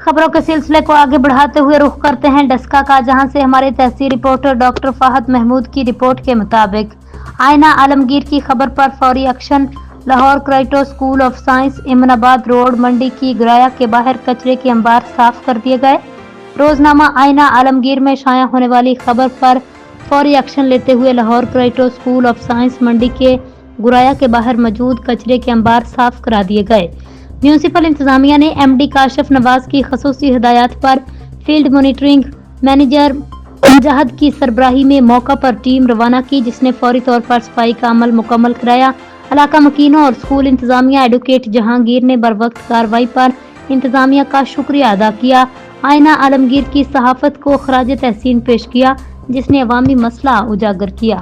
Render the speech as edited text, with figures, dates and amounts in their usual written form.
खबरों के सिलसिले को आगे बढ़ाते हुए रुख करते हैं डस्का का, जहां से हमारे तहसील रिपोर्टर डॉक्टर फहद महमूद की रिपोर्ट के मुताबिक आईना आलमगीर की खबर पर फौरी एक्शन। लाहौर क्राइटो school of science Eminabad road मंडी की गुराया के बाहर कचरे के अंबार साफ कर दिए गए। रोजनामा आईना आलमगीर में शाया होने वाली खबर पर फौरी एक्शन लेते हुए लाहौर क्राइटो स्कूल ऑफ साइंस मंडी के गुराया के बाहर मौजूद कचरे के अंबार साफ करा दिए गए। म्यूनिसिपल इंतजामिया ने एमडी काशिफ नवाज की खसूसी हिदायत पर फील्ड मॉनिटरिंग मैनेजर मुजाहिद की सरबराही में मौका पर टीम रवाना की, जिसने फौरी तौर पर सफाई का अमल मुकम्मल कराया। इलाका मकीनों और स्कूल इंतजामिया एडवोकेट जहांगीर ने बरवक्त कार्रवाई पर इंतजामिया का शुक्रिया अदा किया। आईना आलमगीर की सहाफत को खराज तहसीन पेश किया, जिसने अवामी मसला उजागर किया।